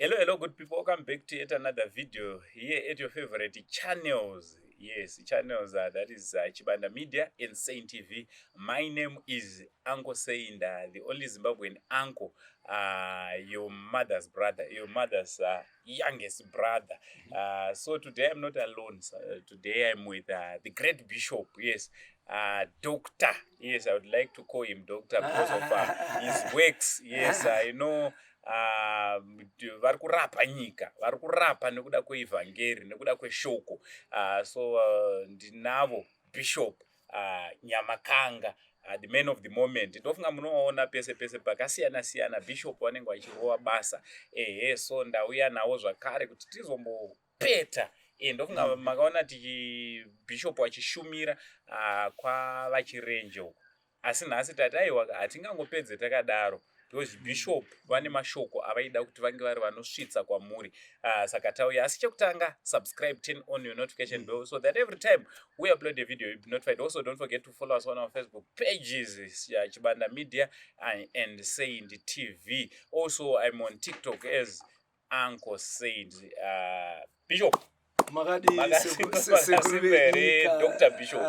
Hello, good people. Welcome back to yet another video here at your favorite channels. Yes, channels that is Chibanda Media and Saint TV. My name is Uncle Saint, the only Zimbabwean uncle, your mother's brother, your mother's youngest brother. So today I'm not alone. Today I'm with the great bishop. Yes, doctor. Yes, I would like to call him doctor because of his works. Yes, vari kurapa nyika, vari kurapa nekuda kweevhangeri, nekuda kweshoko. So ndinavo bishop Nyamakanga, the man of the moment. Ndofunga munoona pese pese pakasiyana siyana bishop vanenge vachirova basa. So ndauya nawo zvakare kuti tizombopeta. Ndofunga makaona bishop achishumira kwavachirenje uko. Asi nhasi tati aiwa hatingangopedze takadaro. Because bishop vane mashoko avaida kuti vange vari vanosvitsa kwamuri. Saka tauya, asi chekutanga subscribe, turn on your notification bell so that every time we upload a video you'll be notified. Also don't forget to follow us on our Facebook pages, Chibanda Media and Saint TV. Also I'm on TikTok as Uncle Saint. Bishop Makadi Dr. Bishop.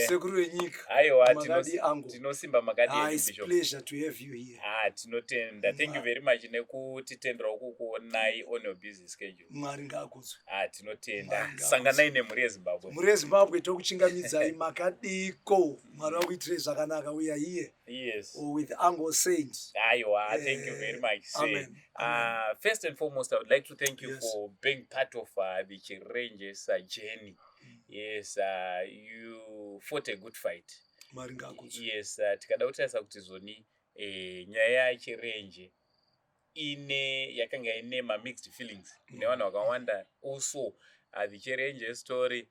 Sekuru wenyika. Aiwa, Makadi angu. Tinosimba makadi It's Bishop. pleasure to have you here. Tinotenda. Thank you very much nekutitendera kukuonai on your busy schedule. Mwari ngakudzwe. Tinotenda. Sanganai nemhuri yeZimbabwe. Mhuri yeZimbabwe tokuchingamidzai makadiko. Mwari wakuitire zvakanaka. We are here. Yes. With Uncle Saint. Aiwa, thank you very much. Amen. First and foremost, I would like to thank you for being part of the Chirenje's journey. Yes, you fought a good fight. Yes, tikada kutarisa kuti zoni nyaya yechirenje yakanga ine mixed feelings. Nevanhu vakawanda. Also the chirenje story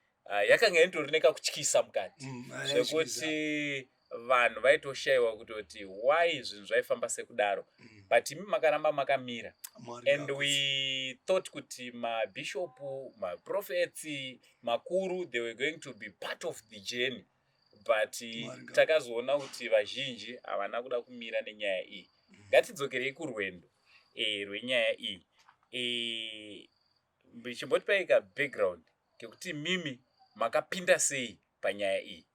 yakanga indori nekakutyisa mukati. Zvekuti vanhu vaitoshayiwa kutoti why zvinhu zvaifamba sekudaro. But imi makaramba makamira. And we thought kuti mabishop, maprophets, makuru, they were going to be part of the journey. But takazoona kuti vazhinji havana kuda kumira nenyaya iyi. Ngatidzokerei kurwendo rwenyaya iyi. Chimbotipaika background kekuti mimi makapinda sei panyaya iyi.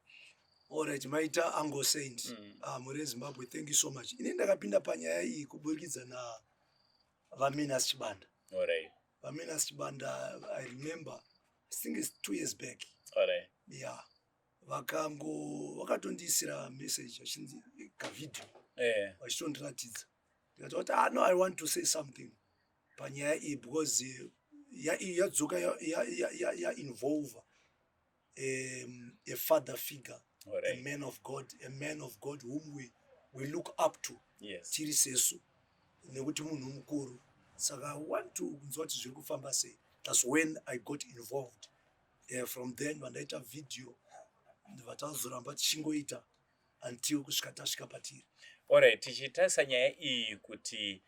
Alright, maita Uncle Saint. Mhuri yeZimbabwe, thank you so much. Ine ndakapinda panyaya iyi kuburikidza na Vaminas Chibanda. Alright. Vaminas Chibanda, I remember, I think it's 2 years back. Alright. Yeah. Vakatondisira message vachinzi kavideo. Vachitondiratidza. Ndikati no, I want to say something panyaya iyi because yadzoka ya involve a father figure. Alright. A man of God whom we look up to. Yes. Tiri sesu nekuti munhu mukuru. Saka I want to kunzwa kuti zviri kufamba sei. That's when I got involved. From then vandaita video vatazoramba tichingoita until kusvika tasvika patiri. Alright, tichitarisa nyaya iyi kuti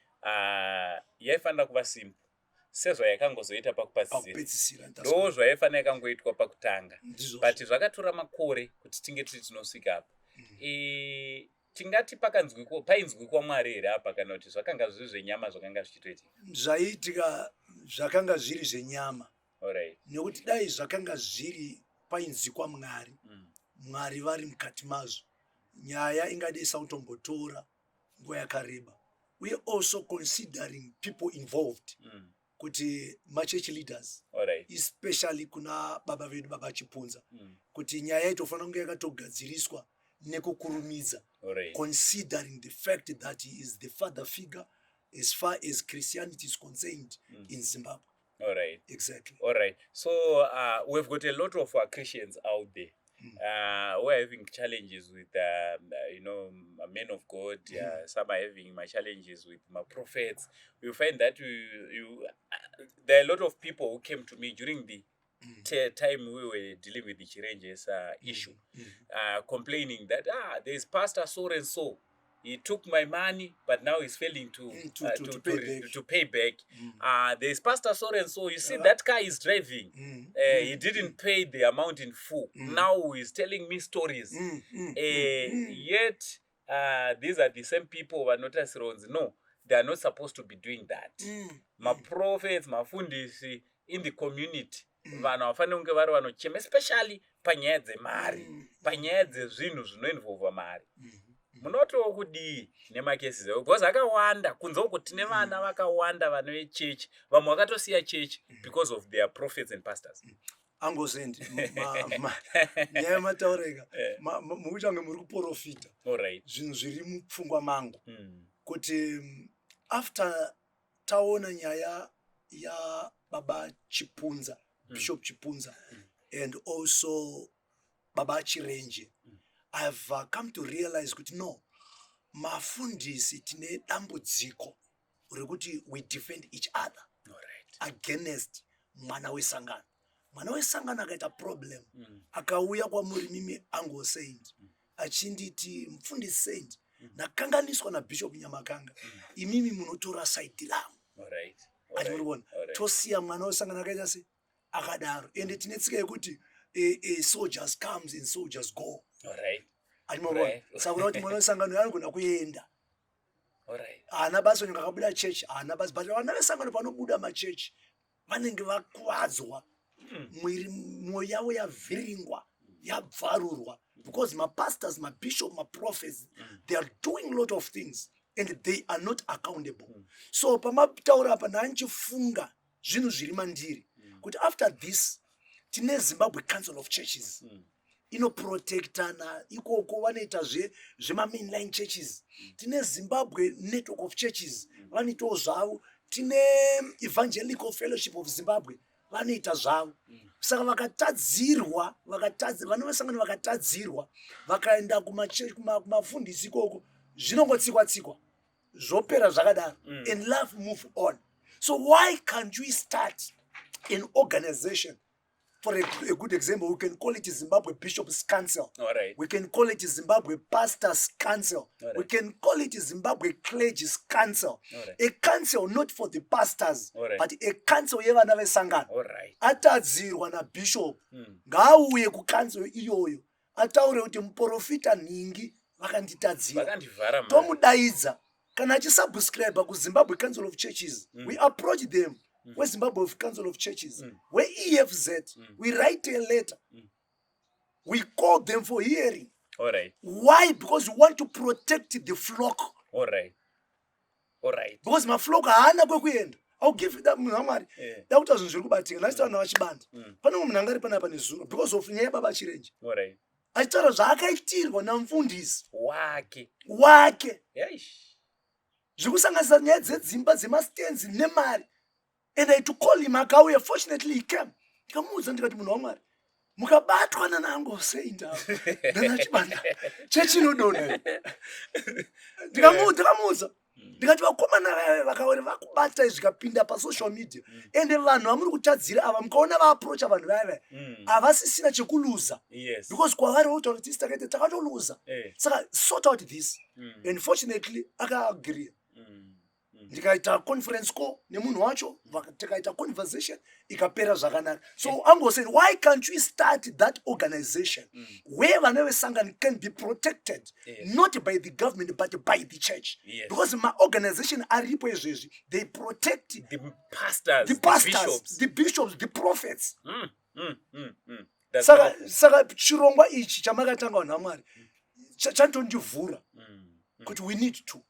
yaifanira kuva simple sezvayakangozoita pakupedzisira. Ndo zvaifanira yakangoitwa pakutanga. But zvakatora makore kuti tinge tiri tinosvika apa. Tingati painzwikwa Mwari here apa kana kuti zvakanga zviri zvenyama zvakanga zvichitoitika? Zvaitika zvakanga zviri zvenyama. Alright. Nekuti dai zvakanga zviri painzwikwa Mwari. Mwari vari mukati mazvo. Nyaya ingadai sautombotora nguva yakareba. We also considering people involved. Kuti church leaders. Alright. Especially kuna baba vedu baba Chipunza. Kuti nyaya itofanira kunge yakatogadziriswa nekukurumidza. Alright. Considering the fact that he is the father figure as far as Christianity is concerned in Zimbabwe. Alright. Exactly. Alright. So we've got a lot of Christians out there. Who are having challenges with men of God. Some are having my challenges with my prophets. You find that there are a lot of people who came to me during the time we were dealing with the Chirenje's issue, complaining that there's Pastor so and so. He took my money, but now he's failing to pay back. There's Pastor so and so. You see, that car is driving. He didn't pay the amount in full. Now he's telling me stories. Yet, these are the same people who are not as wrong. No, they are not supposed to be doing that. Prophets, mafundisi in the community, vanhu vafanira kunge vari vanochema, especially panyaya dzemari, panyaya dzezvinhu zvinoinvolva mari. Munotowo kudii nemacases because akawanda kunze uko tine vana vakawanda vana vechechi, vamwe vakatosiya chechi because of their prophets and pastors. Angosendi nyaya mataureka mukuchange muri kuprofita zvinhu zviri mupfungwa mangu kuti after taona nyaya yaBaba Chipunza, Bishop Chipunza, and also Baba Chirenje, I've come to realize kuti no, mafundisi tine dambudziko rekuti we defend each other against mwana wesangano. Mwana wesangano akaita problem, akauya kwamuri mimi Ango Saint, achinditi mfundisi Saint, nakanganiswa na Bishop Nyamakanga, imimi munotora side langu. Atimuribona, tosiya mwana wesangano akaita se akadaro, ende tinetsika yekuti soldiers comes and soldiers go. Atimuribona, sakura kuti mwana wesangano yanogona kuenda. Ana basi nyanga kabuda church, ana basi but vana vesangano panobuda machechi vanenge vakwadzwa. Mwiri mwoyo yavo yavhiringwa, yabvarurwa, because my pastors, my bishop, my prophets, they are doing a lot of things and they are not accountable. So pamataura apa nanchifunga zvinhu zviri mandiri kuti after this tine Zimbabwe Council of Churches inoprotectana ikoko vanoita zvemainline churches, tine Zimbabwe Network of Churches vanoitawo zvavo, tine Evangelical Fellowship of Zimbabwe vanoita zvavo. Saka vakatadzirwa vanovesangano vakatadzirwa vakaenda kumafundisi ikoko zvinongotsikwa zvopera zvakadaro and life move on. So why can't we start an organization? For a good example, we can call it Zimbabwe Bishops Council. We can call it Zimbabwe Pastors Council. We can call it Zimbabwe Clergy's Council. A council not for the pastors, but a council yevana vesangano. Atadzirwa na bishop. Ngauye ku council iyoyo. Ataure kuti muprofita ningi vakanditadzira. Tomudaidza kana achisubscribe ku Zimbabwe Council of Churches. We approach them. Where Zimbabwe Council of Churches, where EFZ, we write a letter. We call them for hearing. Why? Because we want to protect the flock. Because my flock hana kwekuenda. I'll give you that Muhammad. That was in Zulubating. Last time I was banned. Panamangari panapanizu because of nyaya Baba Chirenje. Achitara zvakaitirwa namfundisi wake. Zvikusangisa nyaya dzedzimba dzemastenzi nemari. And I had to call him akauya. Fortunately he came. Ndikamuudza ndikati munhu waMwari mukabatwa nanango Saint ndachibanda chechi inodona. Ndikamuudza ndikati vakomana vakaona vakubata zvikapinda pasocial media ende vanhu vamuri kutadzira ava mukaona vaapproacha vanhu vaya havasisina chekuluza because kwavari votaura kuti isi takaita takatoluza. Saka sort out this and fortunately akaagree. Ndikaita conference call nemunhu wacho tikaita conversation ikapera zvakanaka. So Ango said, why can't we start that organization where vana vesangano can be protected not by the government but by the church? Because my organization aripo izvezvi, they protect the pastors, the bishops, the prophets. Saka chirongwa ichi chamakatanga vanhu vaMwari chandondivhura kuti we need to.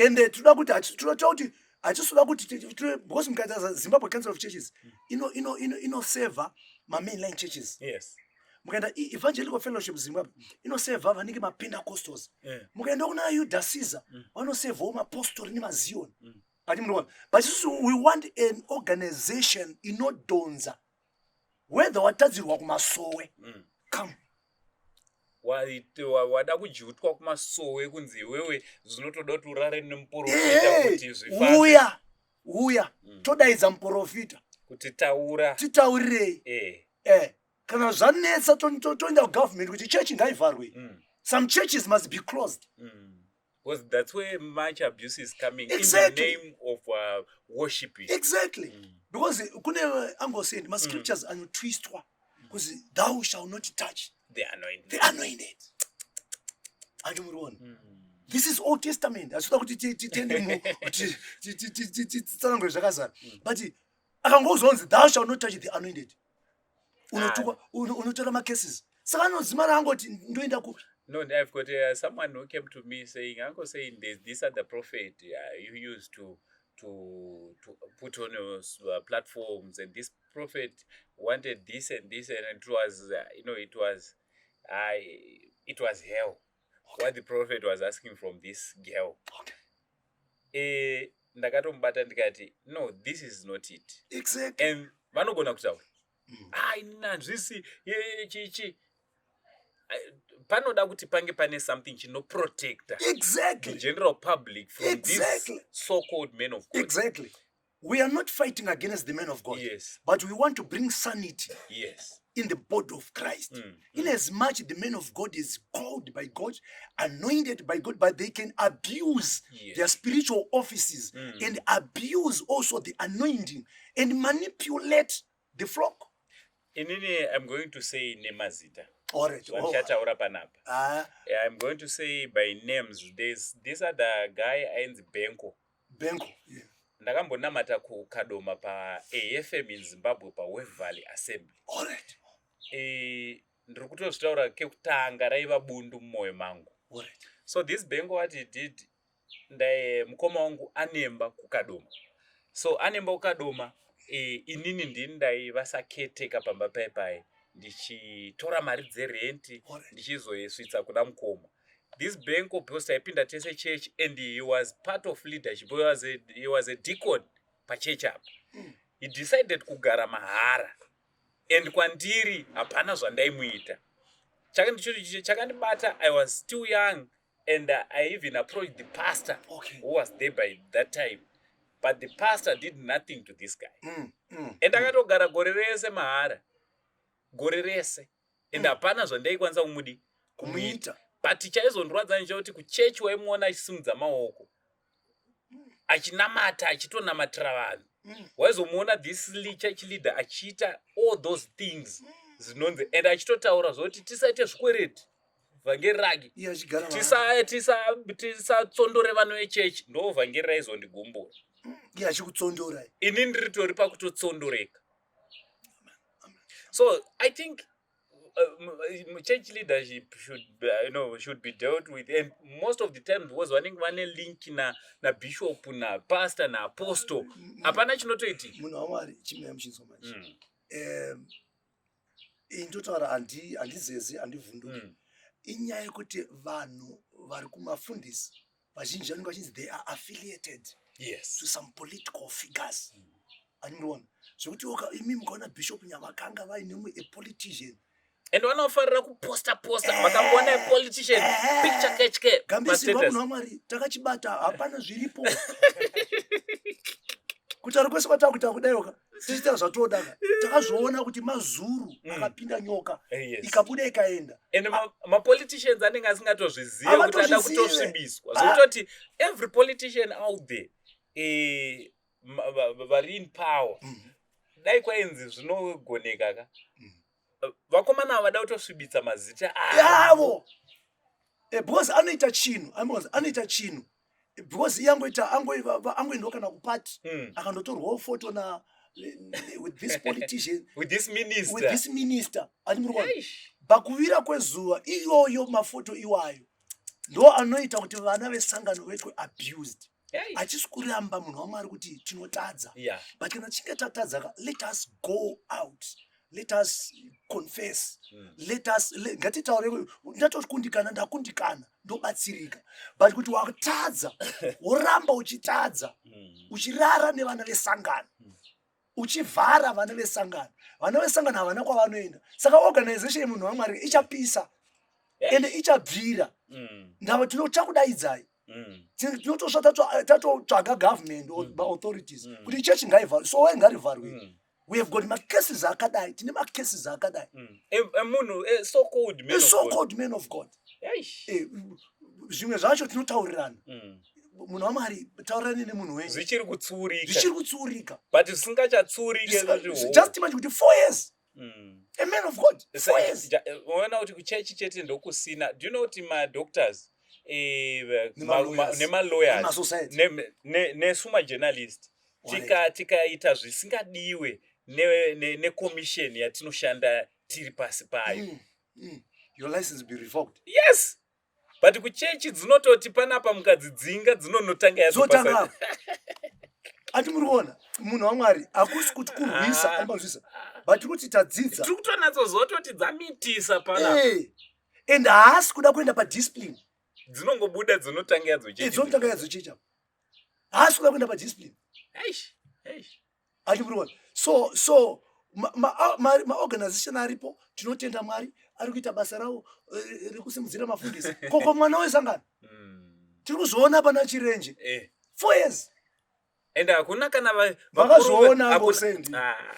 And toda kuti atisoda kuti because mukaita Zimbabwe Council of Churches inoseva mainline churches. Mukaenda Evangelical Fellowship Zimbabwe inoseva vanenge maPentecostals. Mukaenda kuna Judas Caesar vanoseva maApostori nemaZion. But we want an organization inodonza whether watadzirwa kumasowe come. Wada kujutwa kumasowe kunzi wewe zvinotoda kuti urare nemuprofita kuti zvifambe. Uya todaidza muprofita kuti titaurire kana zvanetsa toenda kugovernment kuti church ngaivharwe. Some churches must be closed. Because that's where much abuse is coming in the name of worshiping. Exactly. Because kune Ango said, my scriptures are twistwa because thou shall not touch the anointed. This is Old Testament. Asikuda kuti titende kuti tsanangwe zvakazara. But akangozonzi thou shalt not touch the anointed. Unotora macases. Saka anozimara angoti ndoenda kupi. No, I've got someone who came to me saying, Uncle saying, these are the prophet you used to put on your platforms, and this prophet wanted this and this, and it was, it was hell. Okay. What the prophet was asking from this girl. Okay. Ndakatombata ndikati, no, this is not it. Exactly. And vanogona kutaura. Nanzvisi chichi. Panoda kuti pange pane something chinoprotecta exactly the general public from exactly this so-called men of God. Exactly. We are not fighting against the men of God. Yes. But we want to bring sanity. Yes. In the body of Christ. In as much the men of God is called by God, anointed by God, but they can abuse their spiritual offices and abuse also the anointing and manipulate the flock. Inini, I'm going to say Nemazita. All right. I'm going to say by names. These are the guy and Benko. Benko, yeah. Ndakambonamata kukadoma pa AFM in Zimbabwe pa Wave Valley Assembly. All right. Ndiri kutozvitaura kekutanga raiva bundu mumwoyo mangu. All right. So this Benko what he did, mukoma wangu anemba kukadoma. So anemba kukadoma, inini ndini ndaivasaketeka pamba paipai. Ndichitora mari dzerenti ndichizoisvitsa kuna mukoma. This Benko because aipinda tese church and he was part of leadership. He was a deacon pa church up. He decided kugara mahara. And kwandiri hapana zvandaimuita. Chakandibata, I was still young and I even approached the pastor who was there by that time. But the pastor did nothing to this guy. And akatogara gore rese mahara. Gore rese. And hapana zvandaikwanisa kumuita. But chaizondwadza nchekuti kuchechi waimuona achisimudza maoko. Achinamata, achitonamatira vanhu. Waizomuona this church leader achiita all those things zinonzi and achitotaura zvoti tisaite zvikwereti vhangeri rake. Tisatsondore vanhu vechechi ndo vhangeri raizondigumbura. Achikutsondora. Ini ndiritori pakutotsondoreka. So I think church leadership should be dealt with, and most of the time was one link na bishop na pastor na apostle. Hapana chinotoiti. Munhu wamwari chimwe muchinzo manje. Intotaura handizeze handivhunduki. Inyaya yekuti vanhu vari kumafundisi vazhinji vanenge vachinzi they are affiliated to some political figures. Andinoona zvokuti imi mukaona bishop Nyamakanga vaine a politician. And vanofarira kuposta vakangona a politician picture kechke gambisi vanhu vamwari takachibata hapana zviripo. Kuti ari kwese kwatakuita kudayoka tichita zvatoda takazvoona kuti mazuru akapinda nyoka ikabuda ikaenda. And ma-politicians anenge asingatozviziva kuti ada kutosvibiswa zvokutoti every politician out there vari in power dai kwainzi zvinogoneka ka vakomana havada kutosvibitsa mazita avo because anoita chino because angoenda kana kupati akandotorwawo foto na with this politician with this minister animurwa pakuvira kwezuva iyoyo mafoto iwayo ndo anoita kuti vana vesangano vetwe abused. Achisi kuramba munhu wamwari kuti tinotadza. But kana chinge tatadza, let us go out. Let us confess. Let us ngatitaure ndatokundikana ndakundikana ndobatsirika. But kuti wakatadza woramba uchitadza uchirara nevana vesangano. Uchivhara vana vesangano. Vana vesangano havana kwavanoenda. Saka organization yemunhu wamwari ichapisa. Ende ichabvira. Ndava tinotakudaidzai. Tinotosva tatotsvaga government or authorities kuti church ngaivharwe so why ngarivharwe. We have got macases akadai, tine macases akadai. Munhu so-called men of God. Zvimwe zvacho tinotaurirana. Munhu wamwari taurirane nemunhu wenyu. Zvichiri kutsurika. But zvisingachatsurike. Just imagine kuti 4 years. A man of God. 4 years. Unaona kuti kuchechi chete ndokusina. Do you know kuti ma-doctors nemalawyers nesuma journalist tikaita zvisingadiwe nekommission yatinoshanda tiri pasi payo. Your license be revoked. Yes, but kuchechi dzinototi panapa mukadzidzinga dzinonotanga yazotanga. Ati muriona munhu waMwari akusi kuti kurwisa anobazvisa but kuti tadzidza tiri kutonatsozototi dzamitisa panapa and haasi kuda kuenda padiscipline dzinongobuda dzinotanga yazochicha haasi kuda kuenda padiscipline. Ati muriona so maorganization aripo tinotenda Mwari ari kuita basa rawo rekusimudzira mafundisi koko mwana wesangano tiri kuzoona pana chirenje 4 years and hakuna kana vakazoona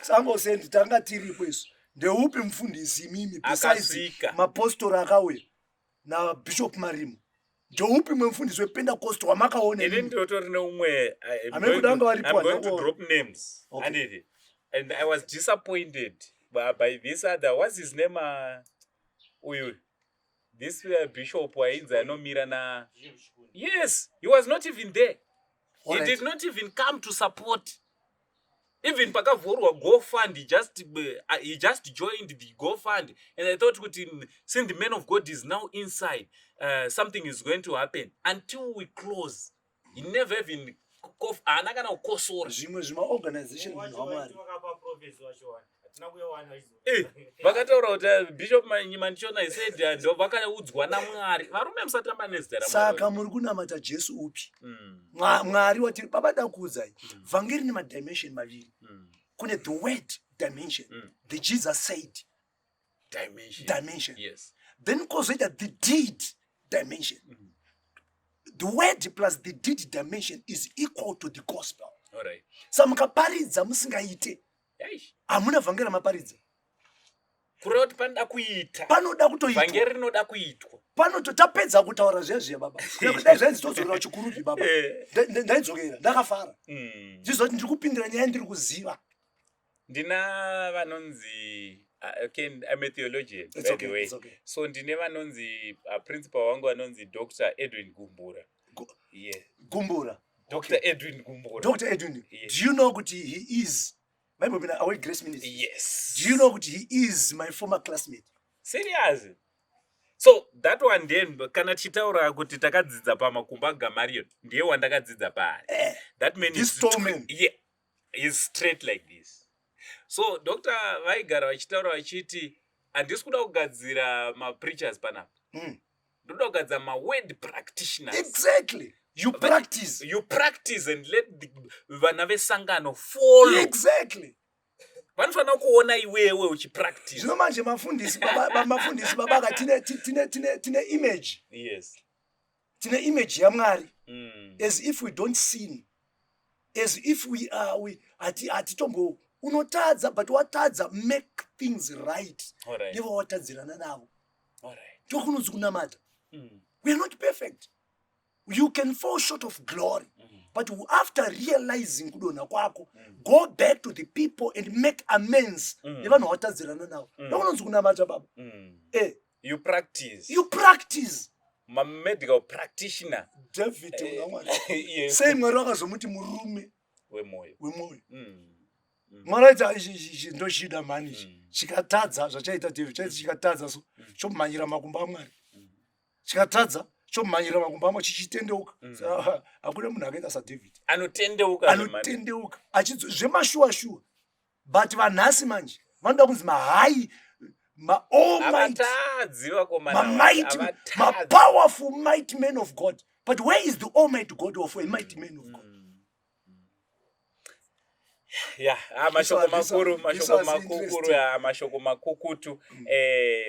angosendi tanga tiripo isu ndeupi mfundisi mimi besides mapostora akauya naBishop Marimo ndeupi mfundisi wePentecostal wamakaona ini ndotori neumwe I'm going to drop names and I was disappointed by this other, what's his name, this bishop wainzi anomira na yes, he was not even there. He did not even come to support. Even pakavhurwa GoFund, he just joined the GoFund, and I thought since the man of God is now inside, something is going to happen. Until we close, he never even organization vakataura kuti Bishop Manchona said vakaudzwa naMwari varume musatamba nezita saka muri kunamata Jesu upi Mwari watiri baba dakuudzai vhangeri rine madimension maviri kune the word dimension the Jesus said dimension yes. Then kozoita the deed dimension the word plus the deed dimension is equal to the gospel. All right. Sa mukaparidza musingaite hamuna vhangeri maparidza kureva kuti panoda kuita panoda kutoitwa vhangeri rinoda kuitwa tapedza kutaura zviya baba dai zvainzi todzokera chikurupi baba ndaidzokera ndakafara zvizoti ndiri kupindira nyaya ndiri kuziva ndina vanonzi I'm a theologian by the way. So ndine vanonzi principal wangu vanonzi Dr. Edwin Gumbura. Gumbura. Dr. Edwin Gumbura. Dr. Edwin. Yes. Do you know that he is my away Grace Ministry? Yes. Do you know that he is my former classmate? Serious? So that one then kana chitaura kuti takadzidza pamakumba Gamariel ndiye wandakadzidza paari. That man this tall man. Yeah. He's straight like this. So Dr. Vaigara vachitaura vachiti handisi kuda kugadzira preachers panapa. Ndoda kugadzira word practitioners. Exactly. You practice and let vana vesangano follow. Exactly. Vanofana kuona iwewe uchipractice. Zvino manje mafundisi baba tine image. Yes. Tine image yaMwari. As if we don't sin. As if we atitombo unotadza but watadza make things right. Never watadzirana navo. Tokunonzi kunamata. We are not perfect. You can fall short of glory. But after realizing kudona kwako, go back to the people and make amends. Nevanhu watadzirana navo. Tokunonzi kunamata baba. You practice. My medical practitioner. David say Mwari wakazomuti murume wemoyo. Mwaraita ndoshida mani chikatadza zvachaita David chikatadza so chomanyira makumba aMwari chikatadza chomanyira makumba aMwari chichitendeuka hakuna munhu akaita saDavid anotendeuka zvemashuwa but vanhasi manje vanoda kunzi powerful mighty men of God. But where is the almighty God of a mighty man of God? Mashoko makukutu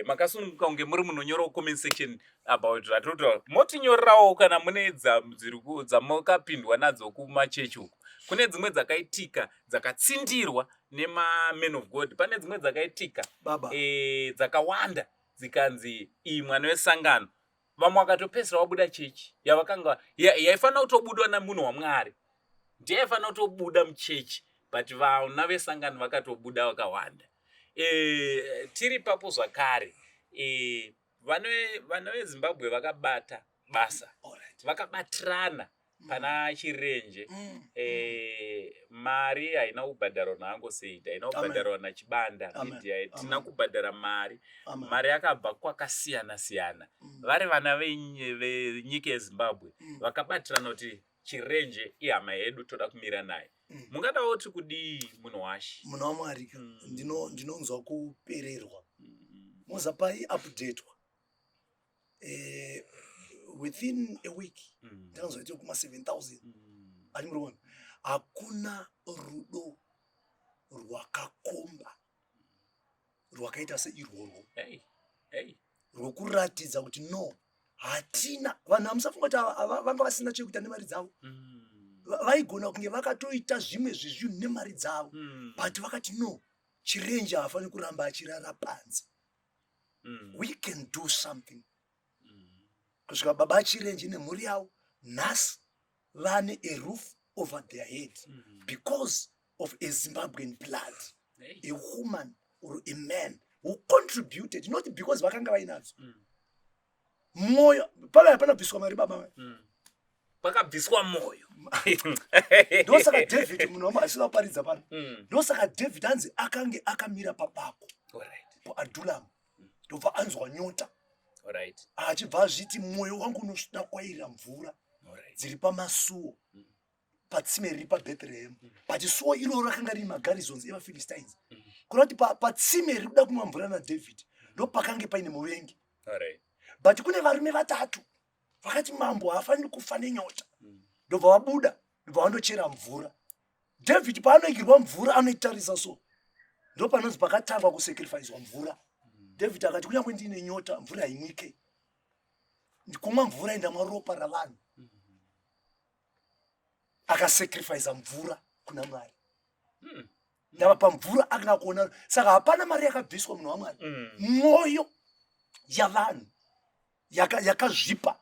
makasununguka kunge muri munonyora comment section about that. Motinyorerawo kana mune dzamukapindwa nadzo kumachechi uku. Kune dzimwe dzakaitika dzakatsindirwa men of God. Pane dzimwe dzakaitika dzakawanda dzikanzi iyi mwana wesangano. Vamwe vakatopedzisira wabuda chechi yaifanira kutobudwa namunhu waMwari. Ndiye yaifanira kutobuda muchechi. But vana vesangano vakatobuda vakawanda. Tiri papo zvakare. Vana veZimbabwe vakabata basa vakabatirana pana chirenje. Mari haina kubhadharwa naAngoseti, haina kubhadharwa naChibanda Lydia, tina kubhadhara mari. Mari yakabva kwakasiyana siyana. Vari vana venyika yeZimbabwe vakabatirana kuti chirenje ihama yedu toda kumira naye. Mungadawo kuti kudii munhu washi? Munhu waMwari, ndinonzwa kupererwa. Mozapai updatewa. Within a week, ndinonzwa kuti kuma 7,000. Animuona? Hakuna rudo rwakakomba rwakaita seirworwo. Rwokuratidza kuti no, hatina vanhu hamusafunga kuti vanga vasina chekuita nemari dzavo. Vaigona kunge vakatoita zvimwe zvezvinhu nemari dzavo, but vakati no, chirenje haafaniri kuramba achirara panze. We can do something. Kusvika baba chirenje nemhuri yavo nhasi vane a roof over their head because of a Zimbabwean blood, a woman or a man who contributed, not because vakanga vainadzo. Moyo pava hapana bviswa mari baba, pakabviswa moyo. Ndosaka David munhu waMwari paridza pano. Ndosaka David hanzi akange akamira pabako paAdulamu, ndobva anzwa nyota. Achibva azviti mwoyo wangu unosvida kwairira mvura dziri pamasuo patsime riri paBethlehem. But suo iroro rakanga riri magarizons evaPhilistines. Kurati patsime riri kuda kunwa mvura naDavid ndopakange paine muvengi. But kune varume vatatu vakati mambo haafaniri kufa nenyota. Ndobva vabuda, ndobva vandochera mvura. David paanoigirwa mvura anoitarisa so, ndopanonzi pakatangwa kusacrificewa mvura. David akati kunyange ndine nyota mvura haimwike. Kumwa mvura indamwa ropa ravanhu. Akasacrifice mvura kuna Mwari. Ndava pamvura akanga kuona. Saka hapana mari yakabviswa munhu waMwari. Mwoyo yavanhu yakazvipa.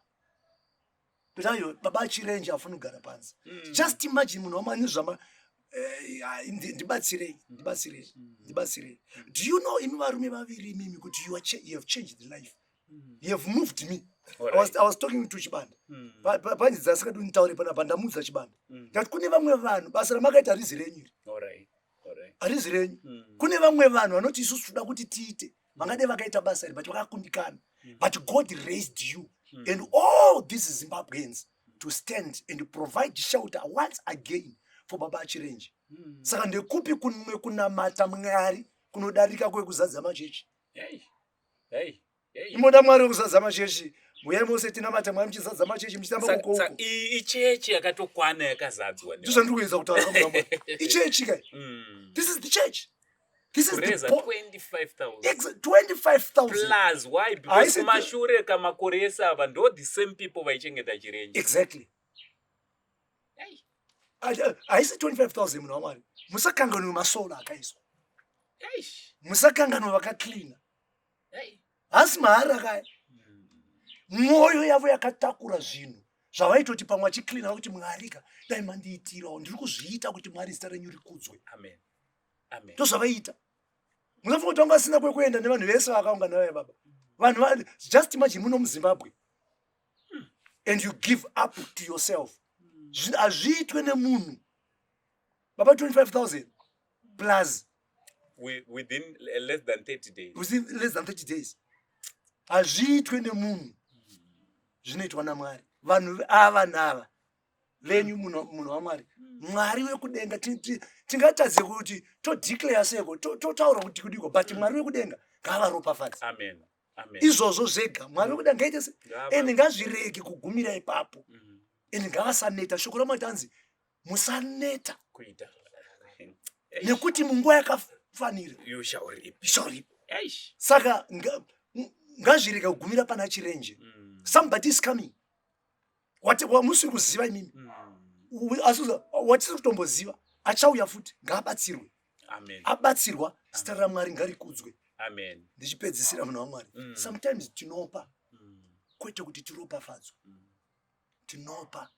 Petayo baba chirenje afuna kugara panze. Just imagine munhu waMwari nezvama ndibatsirei. Do you know imi varume vaviri mimi kuti you have changed the life. You have moved me. I was talking to Chibanda. Panzi dzasaka nditaure panapa ndamudza Chibanda. Ngati kune vamwe vanhu basa ramakaita harizi renyu. Harizi renyu. Kune vamwe vanhu vanoti isusu toda kuti tiite. Vangade vakaita basa iri but vakakundikana. But God raised you and all these Zimbabweans to stand and provide shelter once again for baba chirenje. Saka ndekupi kunwe kunamata Mwari kunodarika kwekuzadza machechi. Imoda Mwari wekuzadza machechi. Muyai mose tinamata Mwari muchizadza machechi muchitamba kuko. Ichechi yakatokwana yakazadzwa. Ndizvo ndikuedza kutaura kwamuna. Ichechi kai. This is the church. This is the 25,000. 25,000 plus. Why? Because mashure kamakore esava ndo the same people vaichengeta chirenje. Exactly. Haisi 25,000 munhu waMwari. Musakanganwe masola akaiswa. Musakanganwe vakaklina. Hasi mahari akaya. Mwoyo yavo yakatakura zvinhu zvavaitoti pamwe achiklina kuti Mwarika dai mandiitirawo ndiri kuzviita kuti Mwari zita renyu rikudzwe. Amen. Ndozvavaita. Musafunga kuti vanga vasina kwekuenda nevanhu vese vakaungana naye baba. Vanhu just imagine muno muZimbabwe and you give up to yourself. Azviitwe nemunhu baba 25,000 plus within less than 30 days. Within less than 30 days. Azviitwe nemunhu zvinoitwa naMwari. Vanhu ava nava venyu munhu waMwari. Mwari wekudenga tingatadze kuti todeclare seko totaura kuti kudiko but Mwari wekudenga ngavaropafadze. Amen. Izvozvo zvega Mwari wekudenga ngaite se ende ngazvirege kugumira ipapo. Ende ngavasaneta. Shoko raMwari tanzi musaneta kuita nekuti munguva yakafanira you shall reap. Saka ngazvirege kugumira pana chirenje. Somebody is coming. Wamusiri kuziva imimi. Watiri kutomboziva achauya futi ngaabatsirwe. Abatsirwa zita raMwari ngarikudzwe. Ndichipedzisira munhu waMwari. Sometimes tinopa kwete kuti tiropafadzwe. Tinopa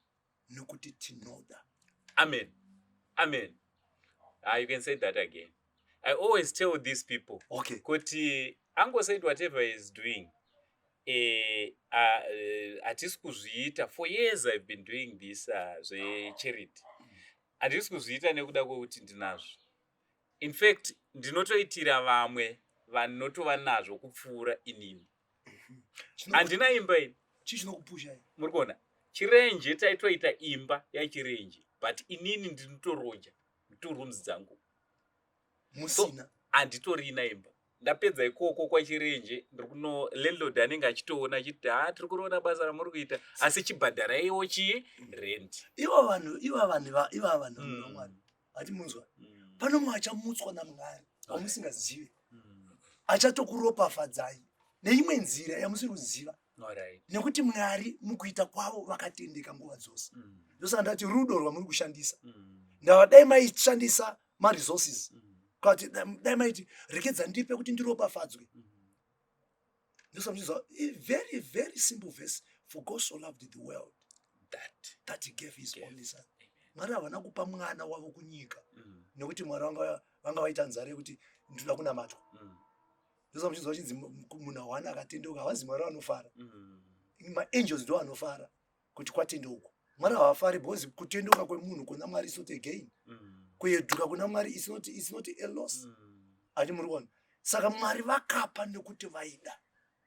nekuti tinoda. Amen. You can say that again. I always tell these people, okay, kuti Angoseti whatever he is doing, hatisi kuzviita. For years I've been doing this zve-charity. Hatisi kuzviita nekuda kwekuti ndinazvo. In fact, ndinotoitira vamwe vanotova nazvo kupfuura inini. Handina imba ini. Chinokupusha. Muri kuona? Chirenje taitoita imba yachirenje, but inini ndinotoronja rooms dzangu. Musina. Handitorina imba. Ndapedza ikoko kwachirenje, ndiri kuno landlord anenge achitoona achiti tiri kuona basa ramuri kuita, asi chibhadharaiwo rent. Ivo vanhu nomwari. Ati munzwa. Pano mumwe achamutswa naMwari wamusingazivi. Achatokuropafadzai neimwe nzira yamusiri kuziva. Nekuti Mwari mukuita kwavo vakatendeka nguva dzose. Ndosaka ndati rudo rwamuri kushandisa. Ndava dai maishandisa ma-resources. Kuti dai maiti rekedza ndipe kuti ndiropafadzwe. Ndosaka muchizwa very very simple verse. For God so loved the world that he gave his only son. Mwari havana kupa mwana wavo kunyika. Nekuti Mwari vanga vaita nzara yekuti ndoda kunamatwa. Ndosaka muchizwa chinzi munhu hawana akatendeuka havazi Mwari vanofara. Ma-angels ndo vanofara kuti kwatendeuka. Mwari havafari because kutendeuka kwemunhu kuna Mwari is not a gain. Kuyeduka kuna Mwari is not a loss. Ati muri kuona. Saka Mwari vakapa nekuti vaida.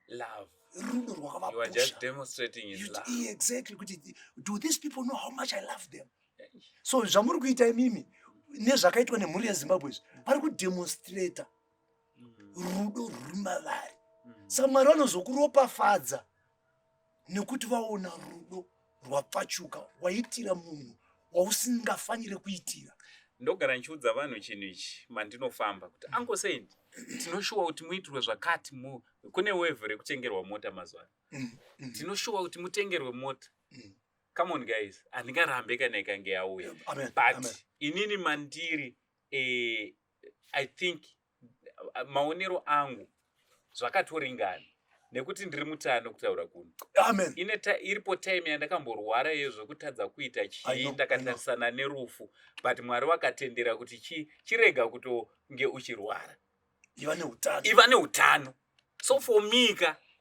Love. Rudo rwakavapusha. You are just demonstrating his love. Exactly. Do these people know how much I love them? So zvamuri kuita imimi nezvakaitwa nemhuri yeZimbabwe vari kudemonstrata rudo ruri mavari. Saka Mwari vanozokuropafadza nekuti vaona rudo rwapfachuka waitira munhu wausingafanire kuitira. Ndogara ndichiudza vanhu chinhu ichi mandinofamba kuti angosei tinoshuwa kuti muitirwe zvakati kune wevhu rekutengerwa mota mazuva ano. Tinoshuwa kuti mutengerwe mota. Come on guys, handingarambe kana ikange yauya. But inini mandiri I think maonero angu zvakatoringana nekuti ndiri mutano kutaura kuno. Amen. Iripo time yandakamborwara yezvekutadza kuita chii ndakatarisana nerufu, but Mwari wakatendera kuti chirega kutonge uchirwara. Iva neutano. So for me,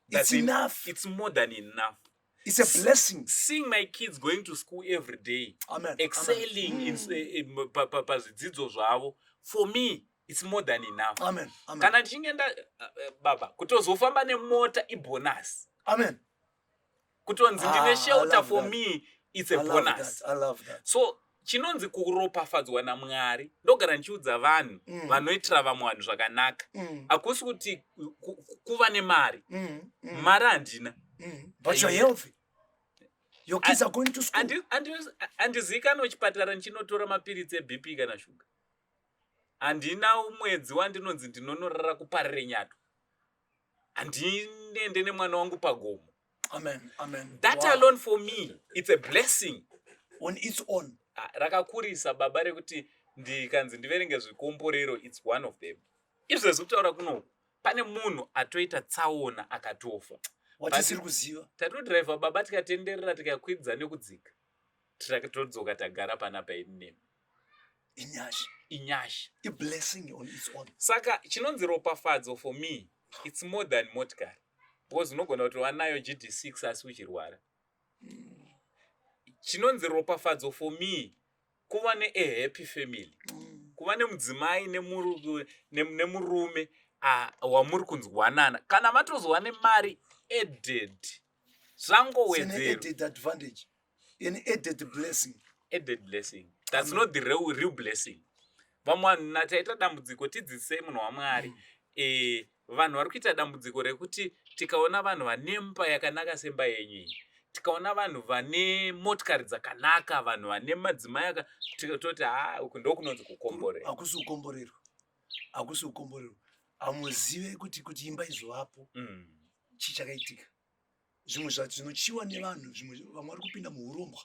it's enough. It's more than enough. It's a blessing. Seeing my kids going to school every day, Amen. Excelling in pazvidzidzo zvavo, for me it's more than enough. Amen. Kana tichinge baba kutozofamba nemota ibonus. Amen. Kutonzi ndine shelter for me, it's a bonus. I love that. So chinonzi kuropafadzwa naMwari ndogara ndichiudza vanhu vanoitira vamwe vanhu zvakanaka. Hakusi kuti kuva nemari. Mari handina. But you're healthy. Your kids are going to school. Handizikana chipatara chinotora mapiritsi eBP kana shuga. Handina mwedzi wandinonzi ndinonorara kuparire nyato. Handinende nemwana wangu pagomo. Amen. That alone for me, it's a blessing. On its own. Rakakurisa baba rekuti ndikanzi ndiverenge zvikomborero, it's one of them. Izvezvi kutaura kuno pane munhu atoita tsaona akatofa. Watisiri kuziva. Tatodriver baba tikatenderera tikakwidza nekudzika. Totodzoka tagara panapa inemi. Inyasha. A blessing on its own. Saka chinonzi ropafadzo for me, it's more than motikari. Because unogona kuti wanayo GD6 asi uchirwara. Chinonzi ropafadzo for me, kuva a happy family. Kuva nemudzimai nemurume wamuri kunzwanana. Kana matozwane mari added. Zvangowedzerwa. An added advantage. An added blessing. Added blessing. That's not the real blessing. Vamwe nataita dambudziko tidzisei munhu waMwari. Vanhu vari kuita dambudziko rekuti tikaona vanhu vane mba yakanaka semba yenyu. Tikaona vanhu vane motikari dzakanaka, vanhu vane madzimai tikatoti uku ndokunonzi kukomborera. Hakusi kukomborero. Amuzive kuti imba izovapo. Chichakaitika. Zvimwe zvati zvinochiwa nevanhu, vamwe vari kupinda muurombwa.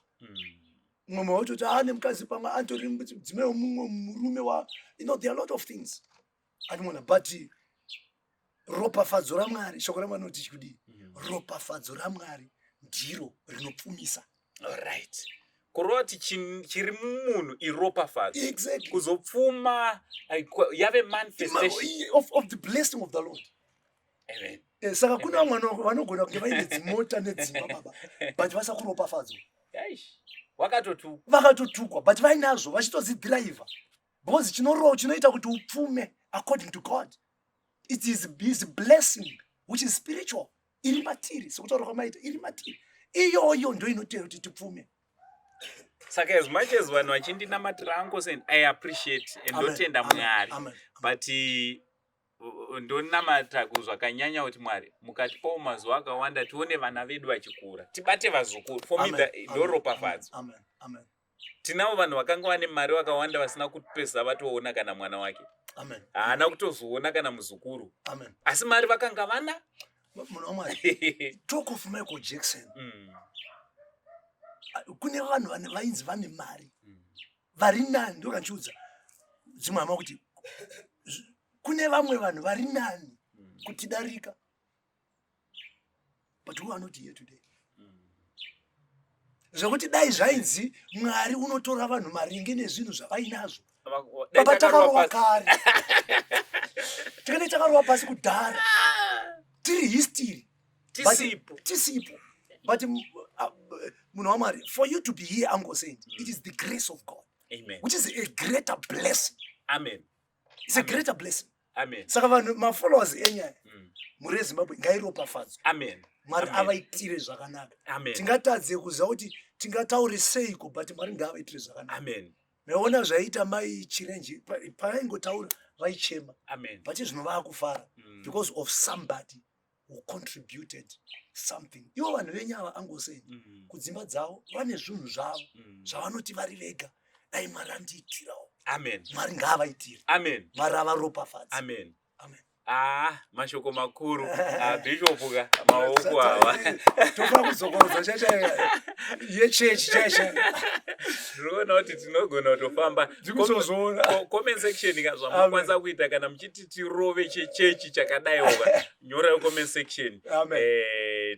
Mumwe wautoti nemukadzi pamwe antori mudzimai womumwe murume wa, there are a lot of things. Atimona, but ropafadzo raMwari, shoko raMwari rinoti chikudii? Ropafadzo raMwari ndiro rinopfumisa. Alright. Kuroti chiri mumunhu iropafadzo. Exactly. Kuzopfuma, you have a manifestation of the blessing of the Lord. Amen. Saka kuna vamwe vanogona kunge vaine dzimota nedzimba baba but vasakuropafadzwa. Vakatotukwa but vainazvo vachitodzidhiraivha because chinoita kuti upfume according to God it is his blessing which is spiritual iri matiri sekutaura kwamaita iri matiri iyoyo ndo inoteera kuti tipfume. Saka as much as vanhu vachindinamatira Uncle Saint I appreciate ndotenda Mwari but ndonamata kuzvakanyanya kuti Mwari mukatipawo mazuva akawanda tione vana vedu vachikura tibate vazukuru for me ndoropafadzo. Tinavo vanhu vakanga vane mari vakawanda vasina kupedza vatoona kana mwana wake haana kutozoona kana muzukuru asi mari vakanga vana. Munhu waMwari talk of Michael Jackson kune vanhu vainzi vane mari vari nani ndokandiudza dzimwe hama kuti kune vamwe vanhu vari nani kutidarika but who are not here today. Zvekuti dai zvainzi Mwari unotora vanhu maringe nezvinhu zvavainazvo baba takarowa kare tikane takarowa pasi kudhara tiri history tisipo but munhu waMwari for you to be here Uncle Saint it is the grace of God. Amen. Which is a greater blessing. Amen. It's a greater blessing. Amen. Saka vanhu mafollowers enyaya muri Zimbabwe ngairopafadzwe. Amen. Mwari avaitire zvakanaka. Amen. Tingatadze kuziva kuti tingataure seiko but Mwari ngaavaitire zvakanaka. Amen. Meona zvaita mai Chirenji pavaingotaura vaichema. Amen. But zvino vaakufara because of somebody who contributed something. Ivo vanhu venyava Uncle Saint kudzimba dzavo vane zvinhu zvavo zvavanoti vari vega dai Mwari andiitirawo. Amen. Mwari ngaavaitire. Amen. Mwari avaropafadze. Amen. Amen. Mashoko makuru bishopuka maoko awa tofana kuzokorodza chacha yechechi chacha rona kuti tinogona kutofamba comment section ikazvamukwanisa kuita kana muchiti tirove chechechi chakadaiwa nyora comment section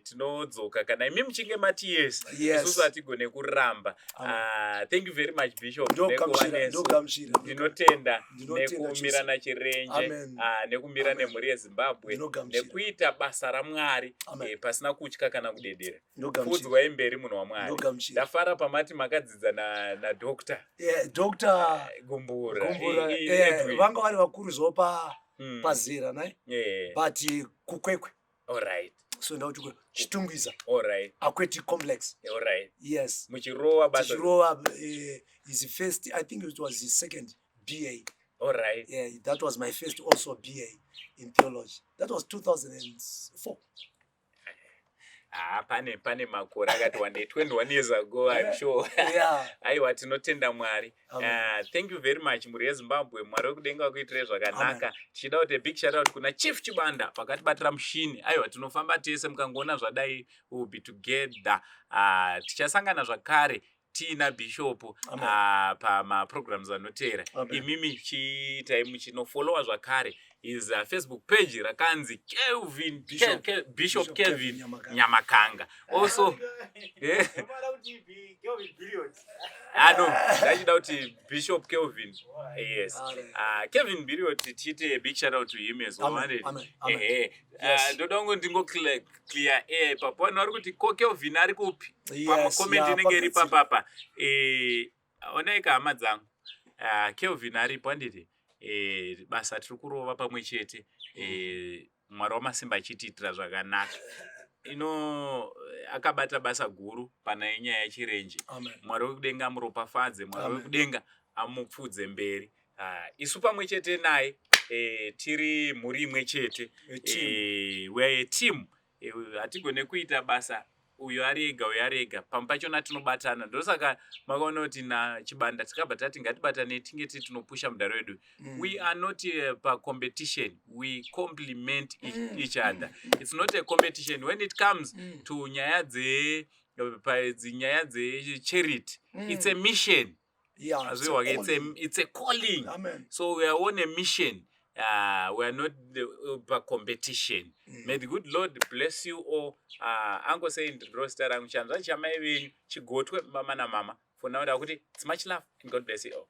tinodzoka kana imi muchinge mati yes isusu hatigone kuramba. Thank you very much Bishop ndinotenda nekumira naChirenje nekumira nemhuri yeZimbabwe nekuita basa raMwari pasina kutya kana kudedera. Kudzwa imberi munhu waMwari. Ndafara pamati makadzidza naDr. Dr. Gumbura. Vanga vari vakuru zvo pazera nai but kukwekwe. All right. So ndauti chitungwiza. All right. Aquatic complex. All right. Yes. Muchirowa basa. Muchirowa his first, I think it was his second BA. All right. Yeah, that was my first also BA in theology. That was 2004. Pane makore akati 21 years ago I'm sure. Yeah. Aiwa tinotenda Mwari. Thank you very much muri yeZimbabwe. Mwari wekudenga kuitire zvakanaka. Tichida kuti big shout out kuna Chief Chibanda pakatibatira mushini. Aiwa tinofamba tese mukangona zvadai we will be together. Tichasangana zvakare tina Bishop pama programs anoteera. Imimi chiitai muchinofollowa zvakare is Facebook page rakanzi Kelvin Bishop Kelvin Nyamakanga. Also ndachida kuti Bishop Kelvin yes Kelvin Biriot tichite big shout out to him as well. Ndoda ngo ndingo clear papa vanhu vari kuti ko Kelvin ari kupi pamacomment inenge iri papapa onaika hama dzangu Kelvin aripo anditi basa tiri kurova pamwe chete Mwari wamasimba achitiitira zvakanaka akabata basa guru pana inyaya yaChirenje. Mwari wekudenga amuropafadze, Mwari wekudenga amupfudze mberi. Isu pamwe chete naye tiri mhuri imwe chete, we are a team. Hatigone kuita basa uyo ari ega uyo ari ega, pamwe pachona tinobatana. Ndosaka makaona kuti naChibanda tikabva tati ngatibatane tinge tinopusha mudaro wedu. We are not a competition, we complement each other. It's not a competition when it comes to nyaya dze-charity. It's a mission. Yeah, it's a calling. Amen. So we are on a mission. We are not the competition. May the good Lord bless you all. Uncle Saint roster rangu chanza chamai venyu chigotwe mama na mama. For now, it's much love and God bless you all.